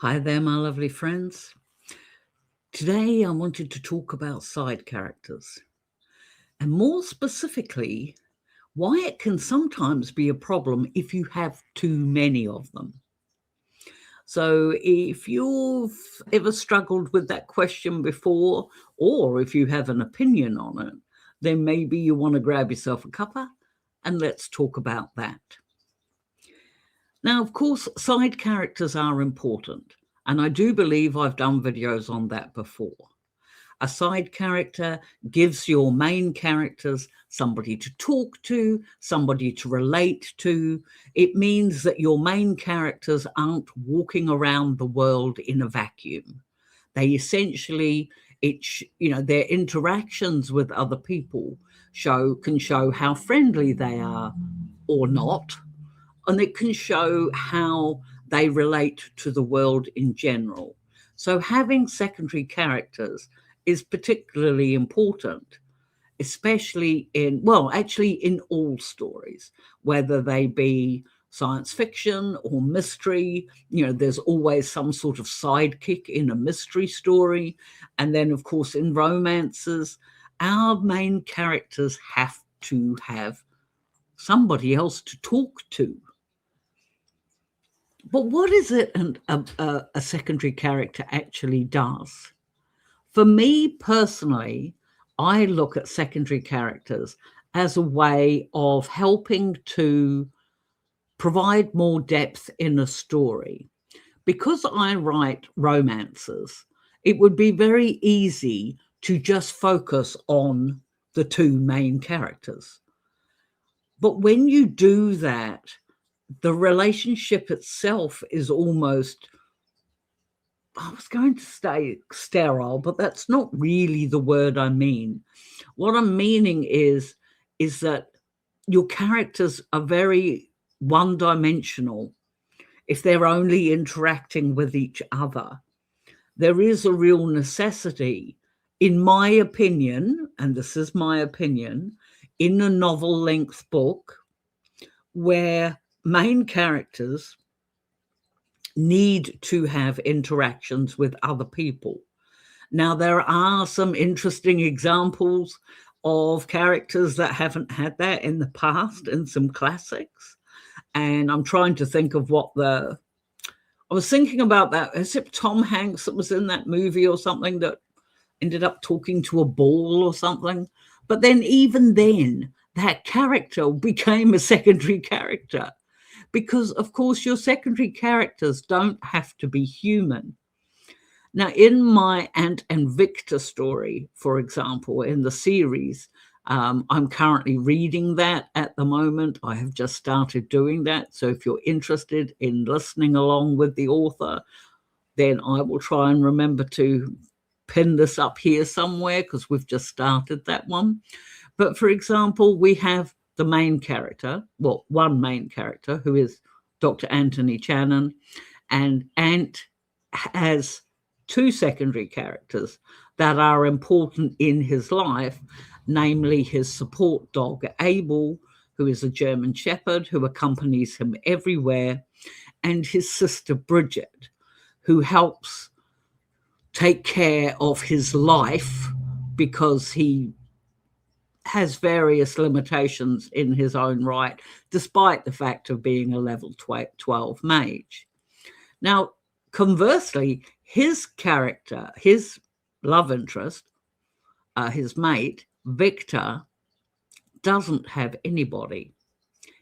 Hi there, my lovely friends. Today I wanted to talk about side characters, and more specifically, why it can sometimes be a problem if you have too many of them. So, if you've ever struggled with that question before, or if you have an opinion on it, then maybe you want to grab yourself a cuppa and let's talk about that. Now, of course, side characters are important, and I do believe I've done videos on that before. A side character gives your main characters somebody to talk to, somebody to relate to. It means that your main characters aren't walking around the world in a vacuum. They essentially, their interactions with other people can show how friendly they are or not, and it can show how they relate to the world in general. So having secondary characters is particularly important, especially actually in all stories, whether they be science fiction or mystery. There's always some sort of sidekick in a mystery story. And then, of course, in romances, our main characters have to have somebody else to talk to. But what is it a secondary character actually does? For me personally, I look at secondary characters as a way of helping to provide more depth in a story. Because I write romances, it would be very easy to just focus on the two main characters. But when you do that, the relationship itself is almost, I was going to say sterile, but that's not really the word I mean. What I'm meaning is that your characters are very one-dimensional if they're only interacting with each other. There is a real necessity, in my opinion, and this is my opinion, in a novel-length book where main characters need to have interactions with other people. Now, there are some interesting examples of characters that haven't had that in the past in some classics. And I'm trying to think of I was thinking about that. Is it Tom Hanks that was in that movie or something that ended up talking to a ball or something? But then even then, that character became a secondary character. Because, of course, your secondary characters don't have to be human. Now, in my Ant and Victor story, for example, in the series, I'm currently reading that at the moment. I have just started doing that. So if you're interested in listening along with the author, then I will try and remember to pin this up here somewhere because we've just started that one. But for example, we have the main character, one main character, who is Dr. Anthony Channon, and Ant has two secondary characters that are important in his life, namely his support dog, Abel, who is a German Shepherd who accompanies him everywhere, and his sister, Bridget, who helps take care of his life because he has various limitations in his own right, despite the fact of being a level 12 mage. Now, conversely, his character, his love interest, his mate, Victor, doesn't have anybody.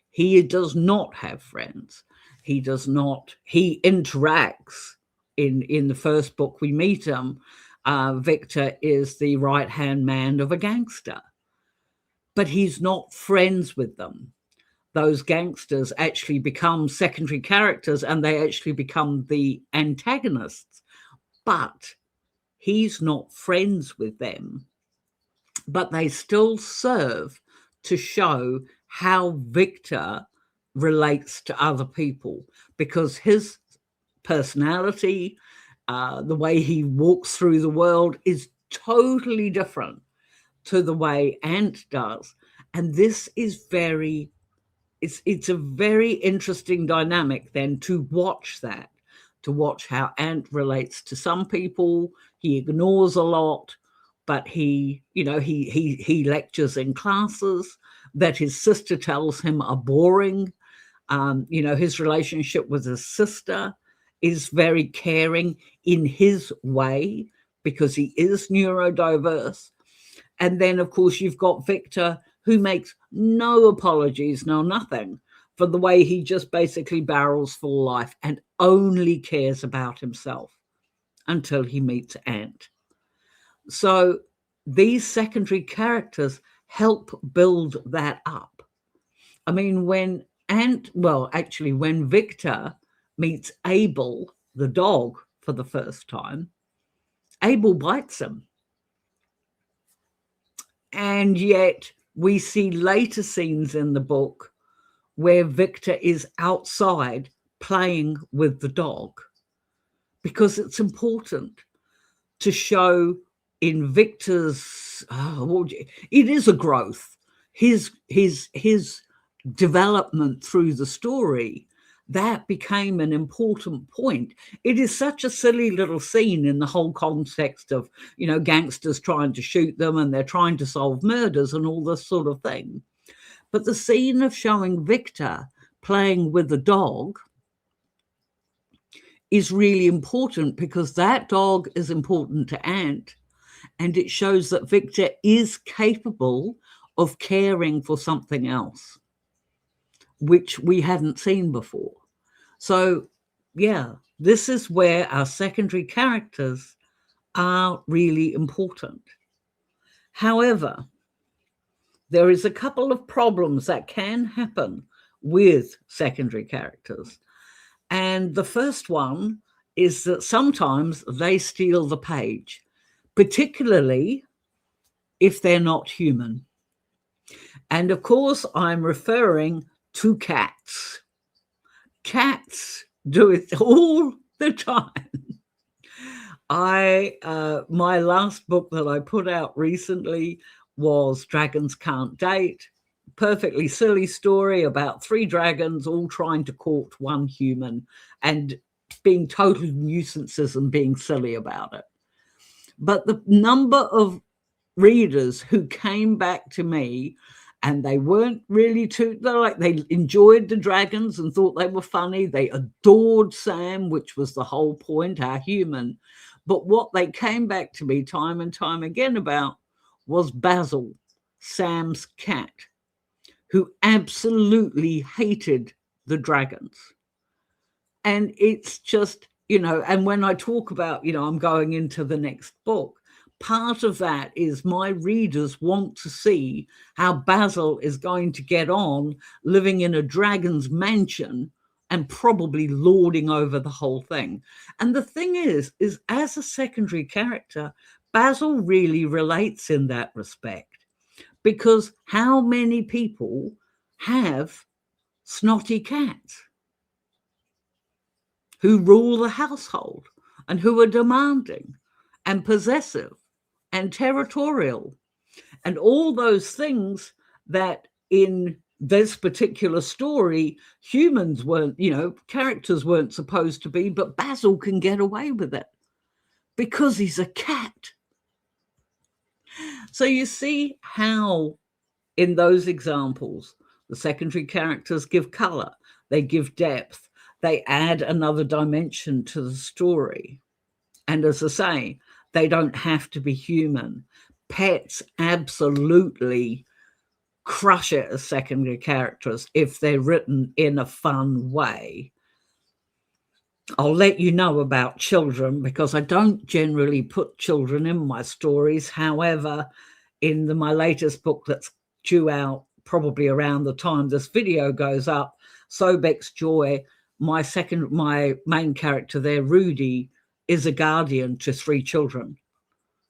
He does not have friends. He interacts in the first book we meet him. Victor is the right-hand man of a gangster, but he's not friends with them. Those gangsters actually become secondary characters and they actually become the antagonists, but he's not friends with them. But they still serve to show how Victor relates to other people, because his personality, the way he walks through the world is totally different to the way Ant does. And this is it's a very interesting dynamic then to watch that, to watch how Ant relates to some people. He ignores a lot, but he lectures in classes that his sister tells him are boring. His relationship with his sister is very caring in his way because he is neurodiverse. And then, of course, you've got Victor, who makes no apologies, no nothing, for the way he just basically barrels for life and only cares about himself until he meets Ant. So these secondary characters help build that up. I mean, when Victor meets Abel, the dog, for the first time, Abel bites him. And yet we see later scenes in the book where Victor is outside playing with the dog, because it's important to show in Victor's, it is a growth. His development through the story, that became an important point. It is such a silly little scene in the whole context of, gangsters trying to shoot them and they're trying to solve murders and all this sort of thing. But the scene of showing Victor playing with the dog is really important, because that dog is important to Ant, and it shows that Victor is capable of caring for something else, which we hadn't seen before. So, yeah, this is where our secondary characters are really important. However, there is a couple of problems that can happen with secondary characters. And the first one is that sometimes they steal the page, particularly if they're not human. And of course, I'm referring to cats. Cats do it all the time. My last book that I put out recently was Dragons Can't Date. Perfectly silly story about 3 dragons all trying to court one human and being total nuisances and being silly about it. But the number of readers who came back to me, and they weren't really they enjoyed the dragons and thought they were funny. They adored Sam, which was the whole point, our human. But what they came back to me time and time again about was Basil, Sam's cat, who absolutely hated the dragons. And it's just, and when I talk about, I'm going into the next book, part of that is my readers want to see how Basil is going to get on living in a dragon's mansion and probably lording over the whole thing. And the thing is as a secondary character, Basil really relates in that respect, because how many people have snotty cats who rule the household and who are demanding and possessive and territorial and all those things that in this particular story humans weren't, characters weren't supposed to be, but Basil can get away with it because he's a cat. So you see how in those examples the secondary characters give color, they give depth, they add another dimension to the story. And as I say, they don't have to be human. Pets absolutely crush it as secondary characters if they're written in a fun way. I'll let you know about children, because I don't generally put children in my stories. However, in my latest book that's due out probably around the time this video goes up, Sobek's Joy, my main character there, Rudy, is a guardian to 3 children.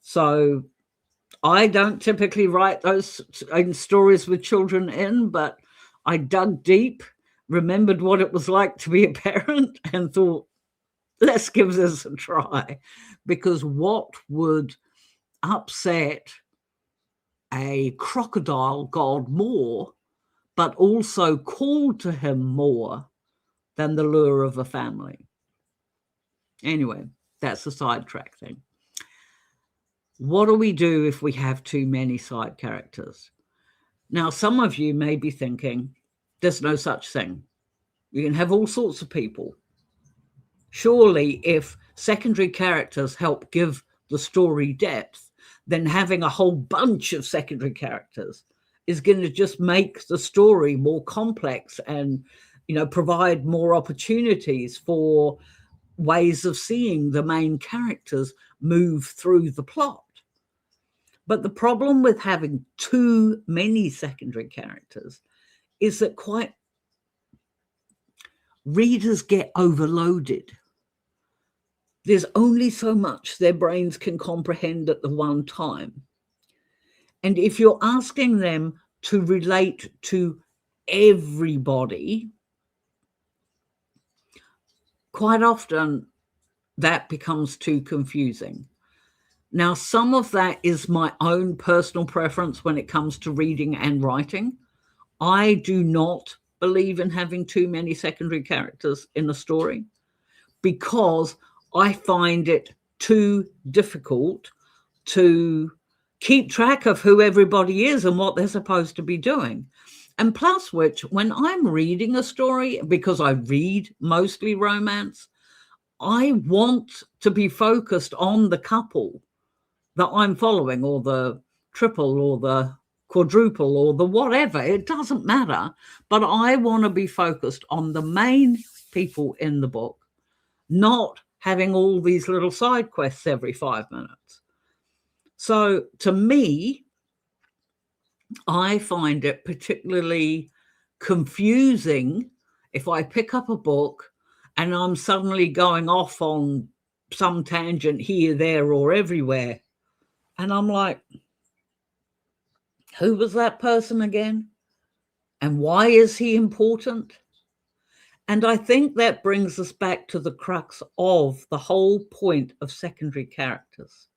So I don't typically write those stories with children in, but I dug deep, remembered what it was like to be a parent, and thought, let's give this a try. Because what would upset a crocodile god more, but also call to him more, than the lure of a family? Anyway, that's a sidetrack thing. What do we do if we have too many side characters? Now, some of you may be thinking, there's no such thing. You can have all sorts of people. Surely, if secondary characters help give the story depth, then having a whole bunch of secondary characters is going to just make the story more complex and, provide more opportunities for ways of seeing the main characters move through the plot. But the problem with having too many secondary characters is that readers get overloaded. There's only so much their brains can comprehend at the one time. And if you're asking them to relate to everybody, quite often that becomes too confusing. Now, some of that is my own personal preference when it comes to reading and writing. I do not believe in having too many secondary characters in a story because I find it too difficult to keep track of who everybody is and what they're supposed to be doing. And plus which, when I'm reading a story, because I read mostly romance, I want to be focused on the couple that I'm following, or the triple or the quadruple or the whatever. It doesn't matter. But I want to be focused on the main people in the book, not having all these little side quests every 5 minutes. So to me, I find it particularly confusing if I pick up a book and I'm suddenly going off on some tangent here, there, or everywhere. And I'm like, who was that person again? And why is he important? And I think that brings us back to the crux of the whole point of secondary characters.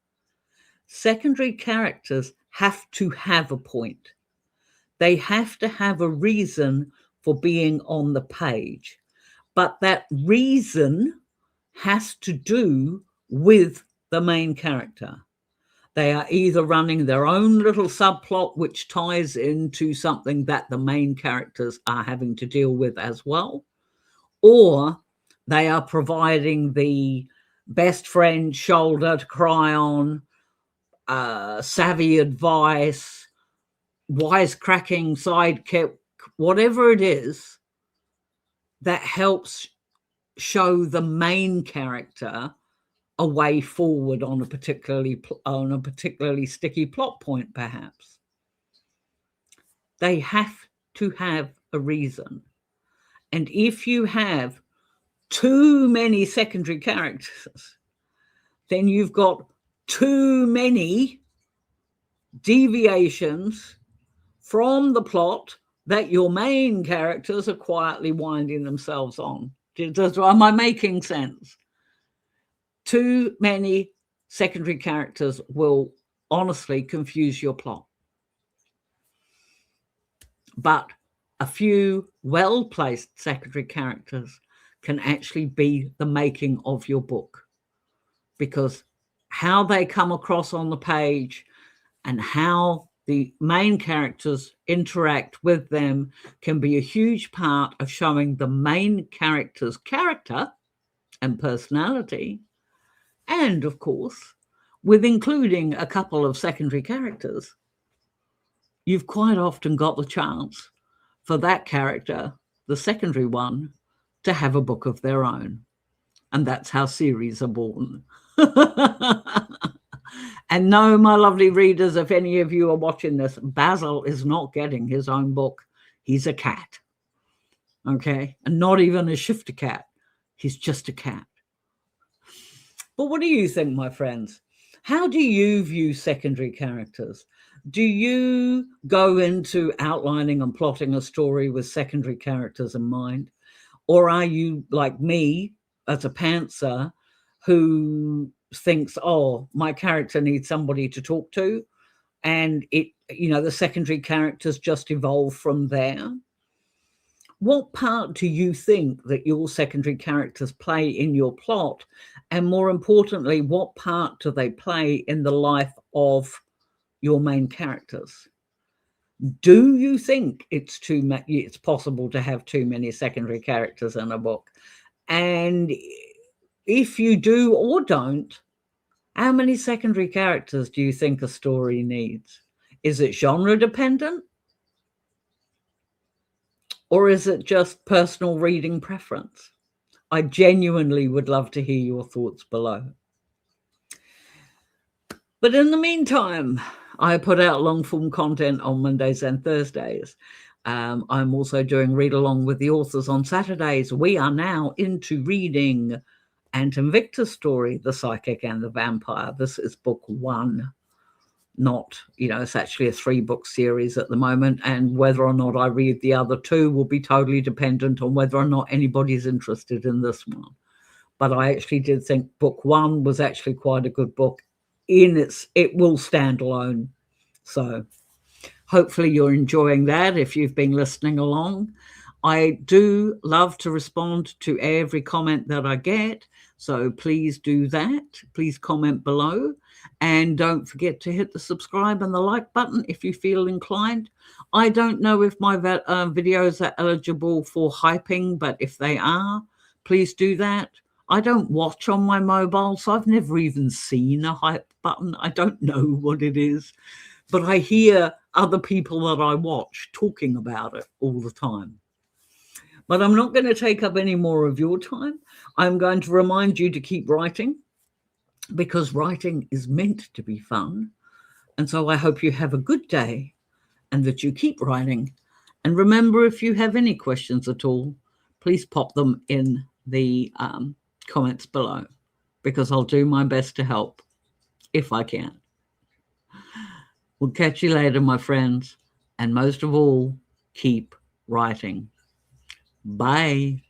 Secondary characters have to have a point. They have to have a reason for being on the page. But that reason has to do with the main character. They are either running their own little subplot, which ties into something that the main characters are having to deal with as well, or they are providing the best friend shoulder to cry on, savvy advice, wisecracking sidekick, whatever it is that helps show the main character a way forward on a particularly sticky plot point, perhaps. They have to have a reason. And if you have too many secondary characters, then you've got too many deviations from the plot that your main characters are quietly winding themselves on. Am I making sense? Too many secondary characters will honestly confuse your plot. But a few well-placed secondary characters can actually be the making of your book, because how they come across on the page and how the main characters interact with them can be a huge part of showing the main character's character and personality. And of course, with including a couple of secondary characters, you've quite often got the chance for that character, the secondary one, to have a book of their own. And that's how series are born. And no, my lovely readers, if any of you are watching this, Basil is not getting his own book. He's a cat. Okay? And not even a shifter cat. He's just a cat. But what do you think, my friends? How do you view secondary characters? Do you go into outlining and plotting a story with secondary characters in mind? Or are you like me as a pantser who thinks, oh, my character needs somebody to talk to, and the secondary characters just evolve from there? What part do you think that your secondary characters play in your plot? And more importantly, what part do they play in the life of your main characters? Do you think it's possible to have too many secondary characters in a book? And if you do or don't, how many secondary characters do you think a story needs? Is it genre dependent? Or is it just personal reading preference? I genuinely would love to hear your thoughts below. But in the meantime, I put out long form content on Mondays and Thursdays. I'm also doing read along with the authors on Saturdays. We are now into reading Anton Victor's story, The Psychic and the Vampire. This is book 1. Not, it's actually a 3-book series at the moment, and whether or not I read the other 2 will be totally dependent on whether or not anybody's interested in this one. But I actually did think book 1 was actually quite a good book. It will stand alone. So hopefully you're enjoying that if you've been listening along. I do love to respond to every comment that I get, so please do that. Please comment below. And don't forget to hit the subscribe and the like button if you feel inclined. I don't know if my videos are eligible for hyping, but if they are, please do that. I don't watch on my mobile, so I've never even seen a hype button. I don't know what it is, but I hear other people that I watch talking about it all the time. But I'm not going to take up any more of your time. I'm going to remind you to keep writing, because writing is meant to be fun. And so I hope you have a good day and that you keep writing. And remember, if you have any questions at all, please pop them in the comments below, because I'll do my best to help if I can. We'll catch you later, my friends. And most of all, keep writing. Bye.